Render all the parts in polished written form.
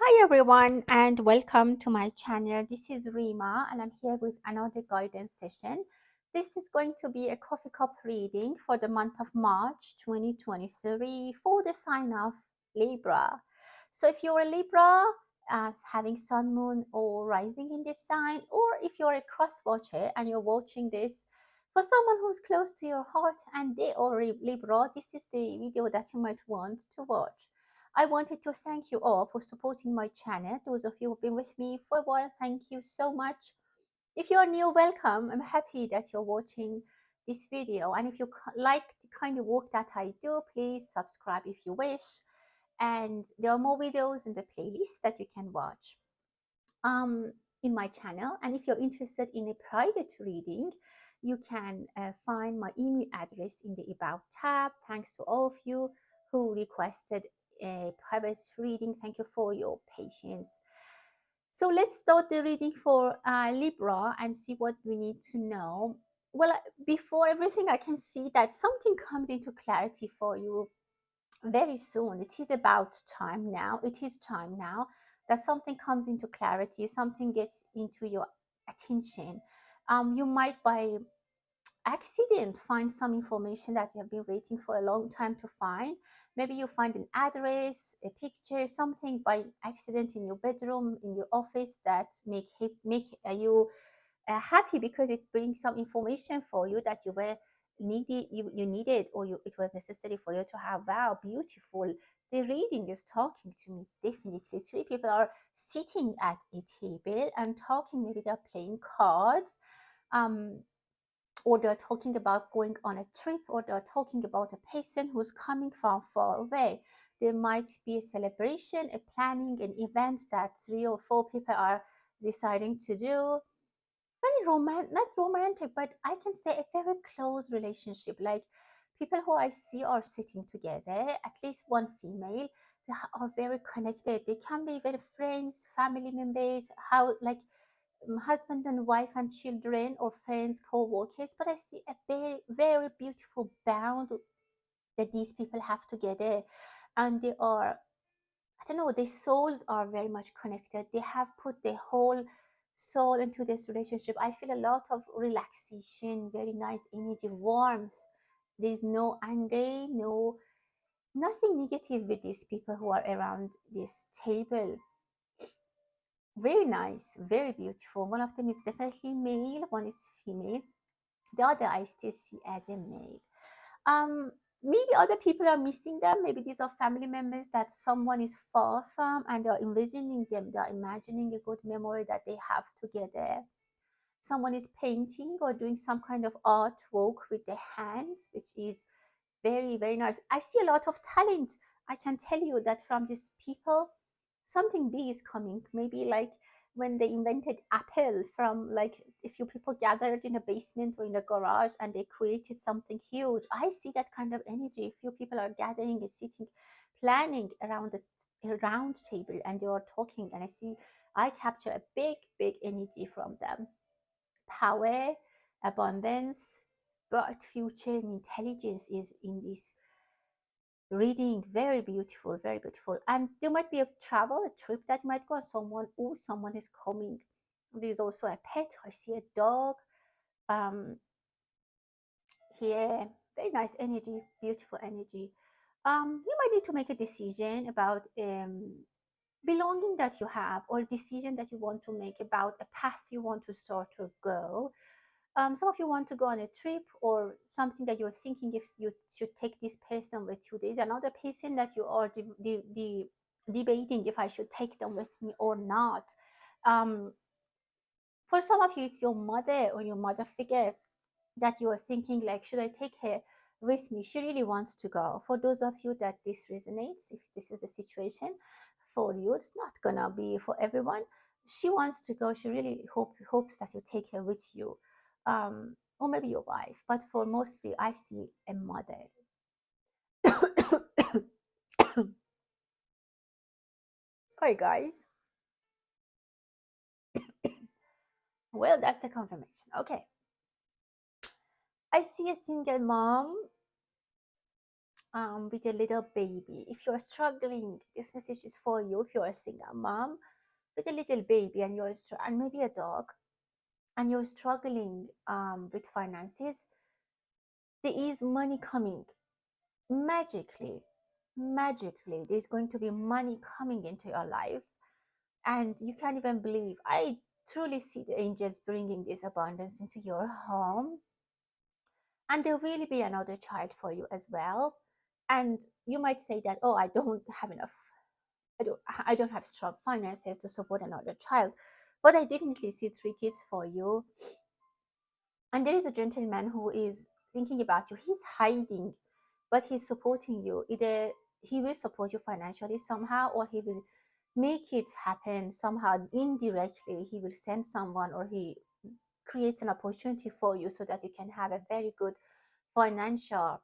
Hi everyone and welcome to my channel. This is Rima and I'm here with another guidance session. This is going to be a coffee cup reading for the month of March 2023 for the sign of Libra. So if you're a Libra, having sun, moon or rising in this sign, or if you're a cross watcher and you're watching this for someone who's close to your heart and they are Libra, this is the video that you might want to watch. I wanted to thank you all for supporting my channel. Those of you who've been with me for a while, thank you so much. If you're new, welcome. I'm happy that you're watching this video. And if you like the kind of work that I do, please subscribe if you wish. And there are more videos in the playlist that you can watch in my channel. And if you're interested in a private reading, you can find my email address in the About tab. Thanks to all of you who requested a private reading. Thank you for your patience. So let's start the reading for Libra and see what we need to know. Well, before everything, I can see that something comes into clarity for you very soon. It is about time now. It is time now that something comes into clarity, something gets into your attention. You might by accident find some information that you have been waiting for a long time to find. Maybe you find an address, a picture, something by accident in your bedroom, in your office that make you happy because it brings some information for you that you needed, or it was necessary for you to have. Wow, beautiful. The reading is talking to me. Definitely three people are sitting at a table and talking. Maybe they're playing cards, um or they're talking about going on a trip, or they're talking about a person who's coming from far away. There might be a celebration, a planning, an event that three or four people are deciding to do. Very romantic, not romantic, but I can say a very close relationship. Like people who I see are sitting together, at least one female, they are very connected. They can be very friends, family members, how like husband and wife and children, or friends, co-workers. But I see a very, very beautiful bond that these people have together, and they are, I don't know, their souls are very much connected. They have put their whole soul into this relationship. I feel a lot of relaxation, very nice energy, warmth. There's no anger, nothing negative with these people who are around this table. Very nice, very beautiful. One of them is definitely male, one is female. The other I still see as a male. um Maybe other people are missing them. Maybe these are family members that someone is far from, and they're envisioning them, they're imagining a good memory that they have together. Someone is painting or doing some kind of artwork with their hands, which is very, very nice. I see a lot of talent. I can tell you that from these people, something big is coming. Maybe like when they invented Apple, from like a few people gathered in a basement or in a garage and they created something huge. I see that kind of energy. A few people are gathering and sitting, planning around a round table, and they are talking, and I capture a big, big energy from them. Power, abundance, bright future, and intelligence is in this reading. Very beautiful, very beautiful. And there might be a travel, a trip that might go, someone is coming. There's also a pet. I see a dog um here. Very nice energy, beautiful energy. You might need to make a decision about belonging that you have, or a decision that you want to make about a path you want to start to go. Some of you want to go on a trip, or something that you're thinking if you should take this person with you. There's another person that you are debating if I should take them with me or not. um, for some of you, it's your mother or your mother figure that you are thinking like, should I take her with me? She really wants to go. For those of you that this resonates, if this is the situation for you, it's not gonna be for everyone. She wants to go. She really hopes that you take her with you, or maybe your wife. But for mostly, I see a mother. Sorry, guys. Well, that's the confirmation. Okay. I see a single mom with a little baby. If you're struggling, this message is for you. If you're a single mom with a little baby and and maybe a dog, and you're struggling with finances, there is money coming magically. Magically, there's going to be money coming into your life, and you can't even believe. I truly see the angels bringing this abundance into your home, and there will be another child for you as well. And you might say that, oh, I don't have enough. I don't have strong finances to support another child, but I definitely see three kids for you. And there is a gentleman who is thinking about you. He's hiding, but he's supporting you. Either he will support you financially somehow, or he will make it happen somehow indirectly. He will send someone, or he creates an opportunity for you so that you can have a very good financial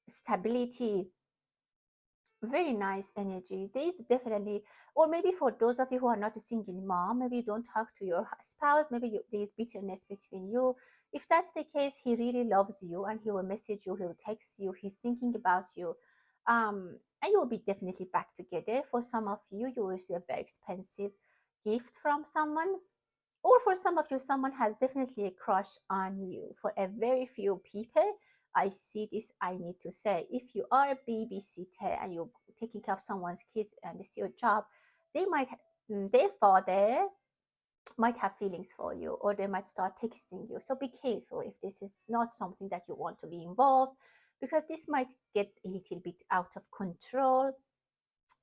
stability. Very nice energy. There is definitely, or maybe for those of you who are not a single mom, maybe you don't talk to your spouse, maybe there is bitterness between you. If that's the case, he really loves you and he will message you, he will text you, he's thinking about you. And you will be definitely back together. For some of you, you will receive a very expensive gift from someone, or for some of you, someone has definitely a crush on you. For a very few people, I see this, I need to say, if you are a babysitter and you're taking care of someone's kids and it's your job, they might, their father might have feelings for you, or they might start texting you. So be careful if this is not something that you want to be involved, because this might get a little bit out of control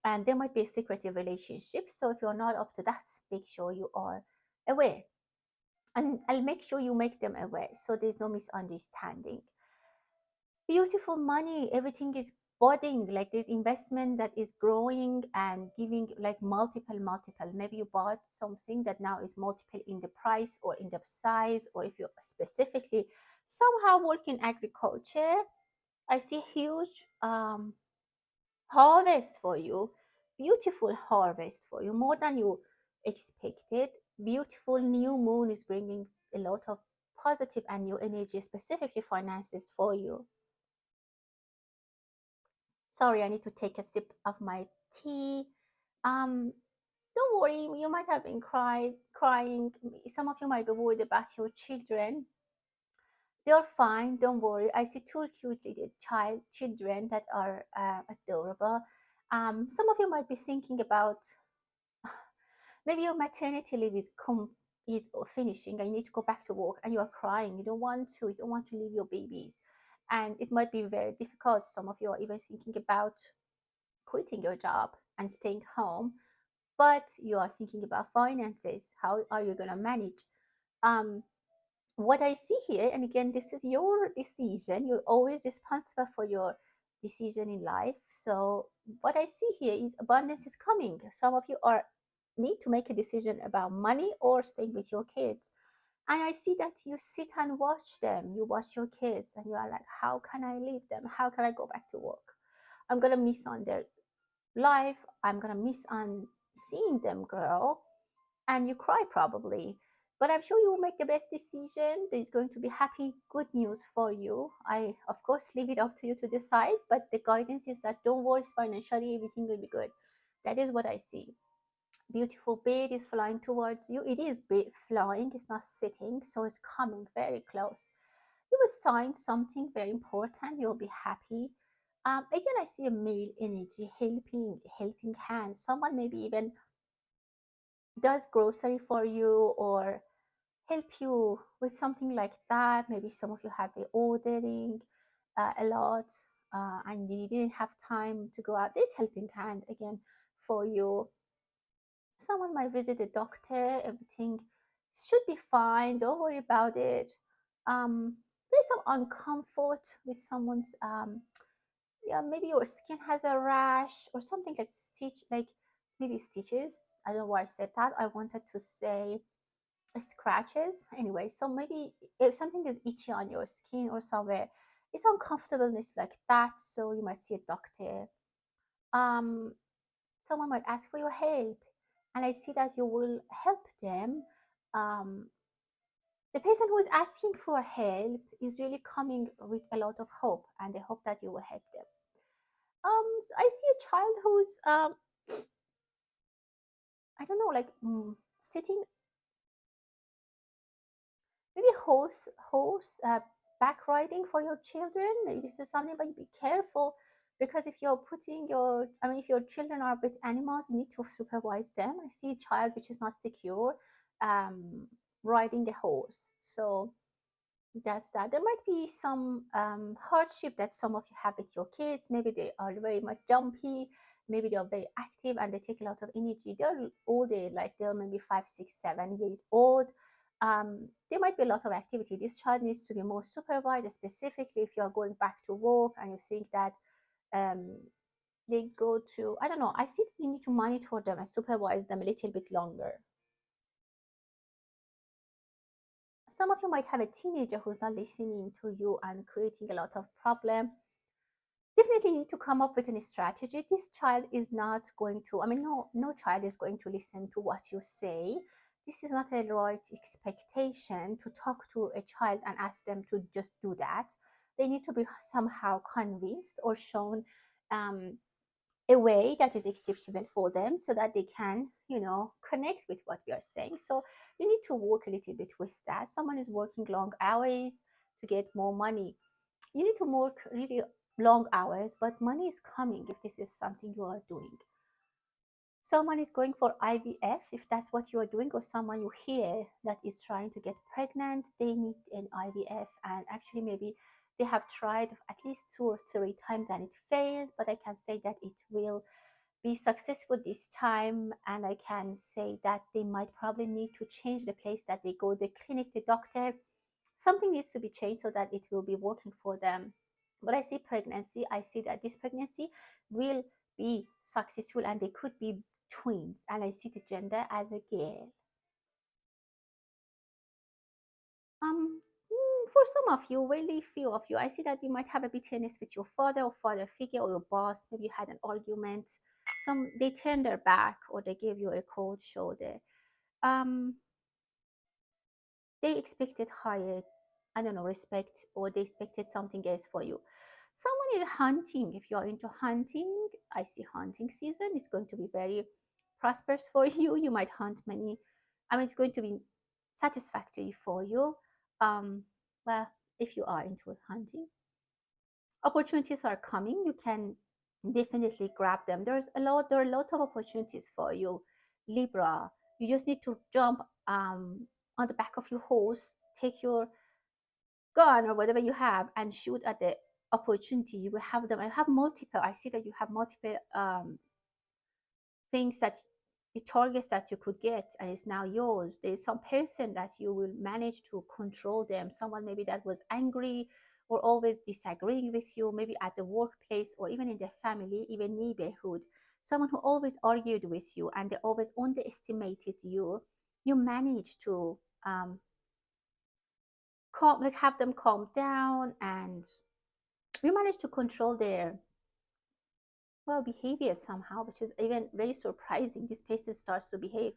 and there might be a secretive relationship. So if you're not up to that, make sure you are aware, and I'll make sure you make them aware so there's no misunderstanding. Beautiful money, everything is budding, like this investment that is growing and giving like multiple. Maybe you bought something that now is multiple in the price or in the size, or if you specifically somehow work in agriculture, I see huge harvest for you, beautiful harvest for you, more than you expected. Beautiful new moon is bringing a lot of positive and new energy, specifically finances for you. Sorry, I need to take a sip of my tea. um don't worry, you might have been crying. Some of you might be worried about your children. They're fine, don't worry. I see two cute little children that are adorable. Some of you might be thinking about, maybe your maternity leave is finishing and you need to go back to work and you are crying. You don't want to leave your babies. And it might be very difficult. Some of you are even thinking about quitting your job and staying home, but you are thinking about finances. How are you going to manage? Um, what I see here, and again, this is your decision. You're always responsible for your decision in life. So what I see here is abundance is coming. Some of you are need to make a decision about money or staying with your kids. And I see that you sit and watch them. You watch your kids and you are like, how can I leave them? How can I go back to work? I'm gonna miss on their life. I'm gonna miss on seeing them grow, and you cry probably. But I'm sure you will make the best decision. There's going to be happy, good news for you. I, of course, leave it up to you to decide, but the guidance is that don't worry financially, everything will be good. That is what I see. Beautiful bird is flying towards you. It is flying, it's not sitting, so it's coming very close. You will sign something very important, you'll be happy. Again, I see a male energy, helping hands. Someone maybe even does grocery for you or help you with something like that. Maybe some of you have been ordering a lot, and you didn't have time to go out. This helping hand again for you. Someone might visit a doctor. Everything should be fine. Don't worry about it. There's some uncomfort with someone's. Yeah, maybe your skin has a rash or something like like maybe stitches. I don't know why I said that. I wanted to say scratches. Anyway, so maybe if something is itchy on your skin or somewhere, it's uncomfortableness like that. So you might see a doctor. Um, Someone might ask for your help, and I see that you will help them. Um, the person who is asking for help is really coming with a lot of hope, and they hope that you will help them. I see a child who's I don't know, like sitting, maybe horse back riding for your children. Maybe this is something, but be careful, because if you're putting your, I mean, if your children are with animals, you need to supervise them. I see a child which is not secure, um, riding a horse. So that's that. There might be some hardship that some of you have with your kids. Maybe they are very much jumpy. Maybe they are very active and they take a lot of energy. They're older, like they're maybe 5, 6, 7 years old. There might be a lot of activity. This child needs to be more supervised, specifically if you are going back to work and you think that um, they go to, I don't know, I think you need to monitor them and supervise them a little bit longer. Some of you might have a teenager who's not listening to you and creating a lot of problem. Definitely need to come up with a strategy. This child is not going to, I mean, no child is going to listen to what you say. This is not a right expectation to talk to a child and ask them to just do that. They need to be somehow convinced or shown um, a way that is acceptable for them so that they can, connect with what we are saying. So you need to work a little bit with that. Someone is working long hours to get more money. You need to work really long hours, but money is coming if this is something you are doing. Someone is going for IVF, if that's what you are doing, or someone you hear that is trying to get pregnant, they need an IVF. And actually, maybe they have tried at least 2 or 3 times and it failed, but I can say that it will be successful this time. And I can say that they might probably need to change the place that they go, the clinic, the doctor. Something needs to be changed so that it will be working for them. But I see pregnancy, I see that this pregnancy will be successful and they could be twins. And I see the gender as a girl. For some of you, really few of you, I see that you might have a bitterness with your father or father figure or your boss. Maybe you had an argument. Some they turned their back or they gave you a cold shoulder. Um, they expected higher, I don't know, respect, or they expected something else for you. Someone is hunting. If you're into hunting, I see hunting season is going to be very prosperous for you. You might hunt many. I mean, it's going to be satisfactory for you. Um, well, if you are into hunting, opportunities are coming. You can definitely grab them. There are a lot of opportunities for you, Libra. You just need to jump on the back of your horse, take your gun or whatever you have and shoot at the opportunity. You will have them. I have multiple. I see that you have multiple things that the targets that you could get and it's now yours. There's some person that you will manage to control them. Someone maybe that was angry or always disagreeing with you, maybe at the workplace or even in the family, even neighborhood. Someone who always argued with you and they always underestimated you. You manage to like have them calm down, and you manage to control their behavior somehow, which is even very surprising. This person starts to behave,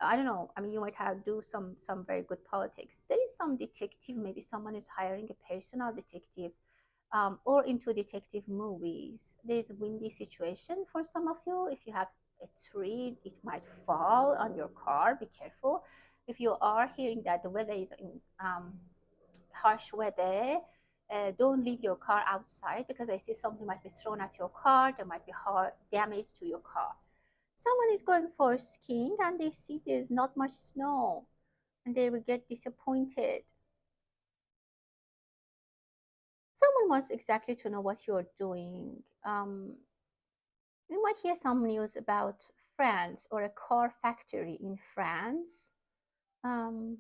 I don't know, I mean, you might have do some very good politics. There is some detective, maybe someone is hiring a personal detective, or into detective movies. There is a windy situation for some of you. If you have a tree, it might fall on your car, be careful. If you are hearing that the weather is in harsh weather, don't leave your car outside, because I see something might be thrown at your car. There might be hard damage to your car. Someone is going for skiing and they see there's not much snow and they will get disappointed. Someone wants exactly to know what you're doing. You might hear some news about France or a car factory in France. Um,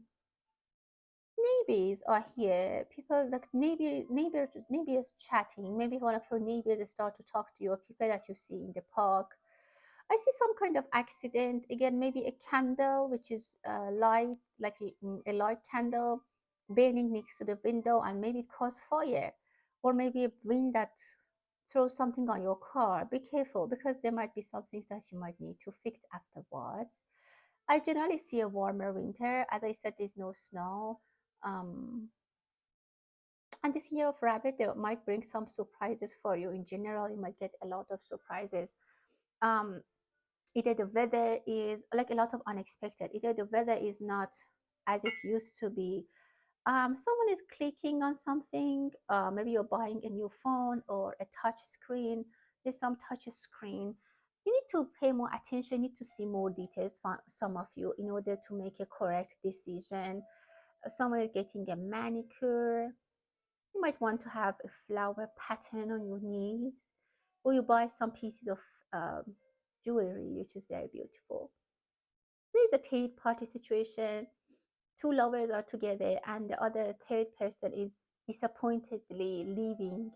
Neighbors are here. People like neighbors chatting. Maybe one of your neighbors start to talk to you, or people that you see in the park. I see some kind of accident. Again, maybe a candle which is light, like a light candle burning next to the window, and maybe it caused fire, or maybe a wind that throws something on your car. Be careful, because there might be some things that you might need to fix afterwards. I generally see a warmer winter. As I said, there's no snow. Um, And this year of rabbit, they might bring some surprises for you. In general, you might get a lot of surprises. Um, Either the weather is like a lot of unexpected, either the weather is not as it used to be. Someone is clicking on something, maybe you're buying a new phone or a touch screen, there's some touch screen, you need to pay more attention, you need to see more details from some of you in order to make a correct decision. Someone is getting a manicure, you might want to have a flower pattern on your knees, or you buy some pieces of um, jewelry, which is very beautiful. There's a third party situation. Two lovers are together, and the other third person is disappointedly leaving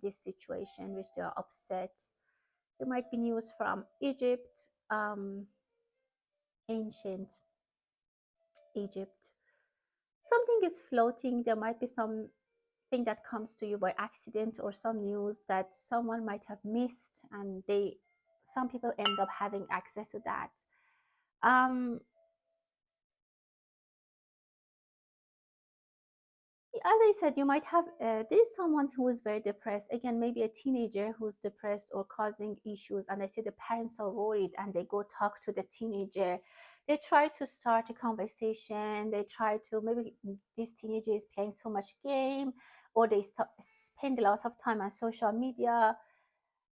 this situation, which they are upset. There might be news from Egypt, ancient Egypt. Something is floating. There might be something that comes to you by accident, or some news that someone might have missed, and some people end up having access to that. As I said, you might have, there is someone who is very depressed. Again, maybe a teenager who's depressed or causing issues. And I say the parents are worried and they go talk to the teenager. They try to start a conversation. They try to, maybe this teenager is playing too much game, or they spend a lot of time on social media.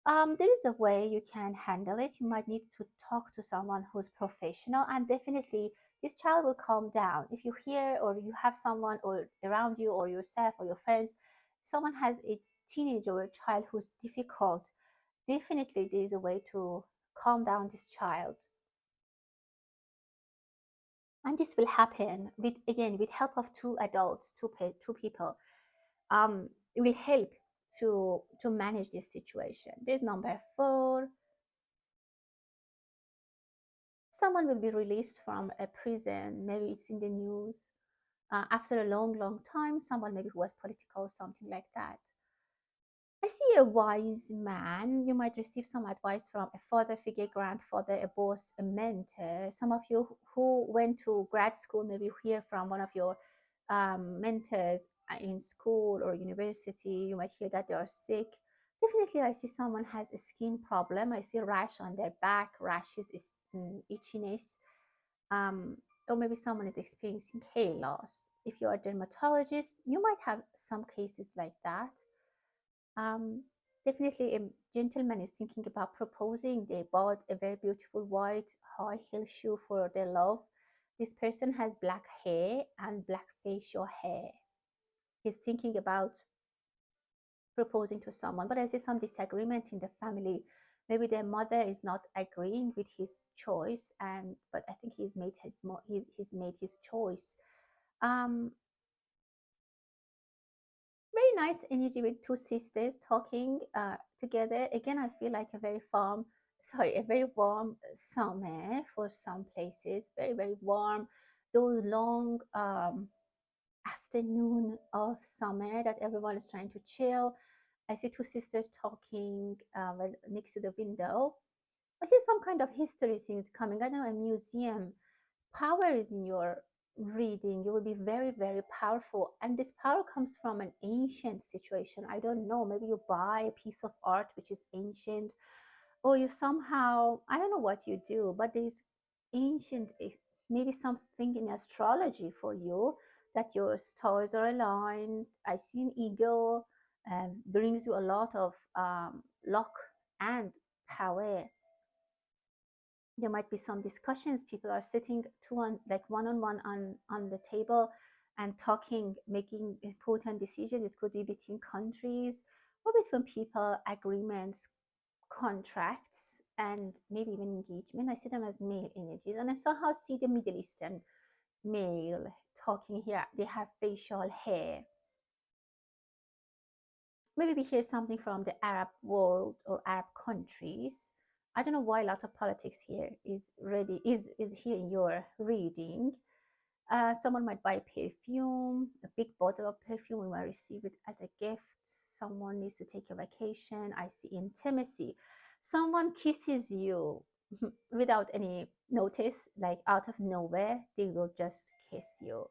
There is a way you can handle it. You might need to talk to someone who's professional, and definitely this child will calm down. If you hear or you have someone or around you or yourself or your friends, someone has a teenager or a child who's difficult, definitely there is a way to calm down this child. And this will happen with, again, with help of two adults, two people. It will help to manage this situation. There's number 4. Someone will be released from a prison, maybe it's in the news, after a long, long time, someone maybe who was political, something like that. I see a wise man. You might receive some advice from a father figure, grandfather, a boss, a mentor. Some of you who went to grad school, maybe you hear from one of your mentors in school or university. You might hear that they are sick. Definitely, I see someone has a skin problem. I see rash on their back, rashes, itchiness, um, or maybe someone is experiencing hair loss. If you're a dermatologist, you might have some cases like that. Um, Definitely, a gentleman is thinking about proposing. They bought a very beautiful white high heel shoe for their love. This person has black hair and black facial hair. He's thinking about proposing to someone, but I see some disagreement in the family. Maybe their mother is not agreeing with his choice, and but I think he's made his choice. Um, Very nice energy with two sisters talking together. Again, I feel like a very warm summer for some places. Very, very warm. Those long afternoon of summer that everyone is trying to chill. I see two sisters talking next to the window. I see some kind of history things coming. I don't know, a museum. Power is in your reading. You will be very, very powerful. And this power comes from an ancient situation. I don't know. Maybe you buy a piece of art which is ancient, or you somehow, I don't know what you do, but there's ancient, maybe something in astrology for you that your stars are aligned. I see an eagle brings you a lot of luck and power. There might be some discussions. People are sitting like one on one on the table and talking, making important decisions. It could be between countries or between people, agreements, contracts, and maybe even engagement. I see them as male energies, and I somehow see the Middle Eastern male talking here. They have facial hair. Maybe we hear something from the Arab world or Arab countries. I don't know why a lot of politics here is here in your reading. Someone might buy perfume, a big bottle of perfume. We might receive it as a gift. Someone needs to take a vacation. I see intimacy. Someone kisses you without any notice, like out of nowhere. They will just kiss you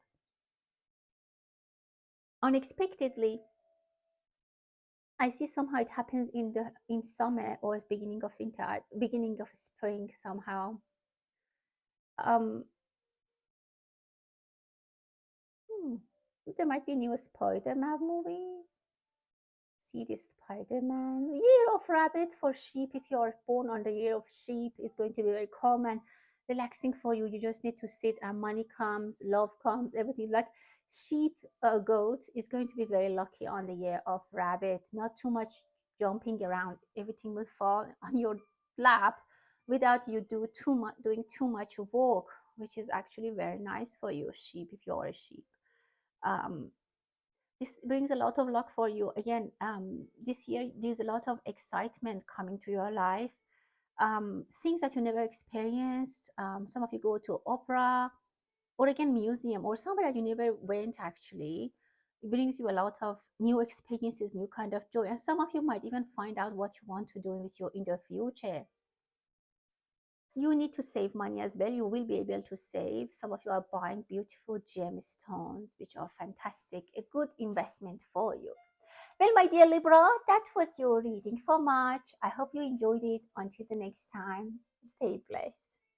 unexpectedly. I see somehow it happens in summer or beginning of winter, beginning of spring somehow. Um, hmm, there might be a new Spider-Man movie. See the Spider-Man. Year of Rabbit for sheep. If you are born on the year of sheep, it's going to be very calm and relaxing for you. You just need to sit and money comes, love comes, everything. Like sheep, goat is going to be very lucky on the year of rabbit. Not too much jumping around. Everything will fall on your lap without you doing too much work, which is actually very nice for you, sheep, if you are a sheep. Um, this brings a lot of luck for you again. This year there's a lot of excitement coming to your life, things that you never experienced. Some of you go to opera or again museum or somewhere that you never went actually. It brings you a lot of new experiences, new kind of joy, and some of you might even find out what you want to do with your in the future. So you need to save money as well. You will be able to save. Some of you are buying beautiful gemstones, which are fantastic, a good investment for you. Well, my dear Libra, that was your reading for March. I hope you enjoyed it. Until the next time, stay blessed.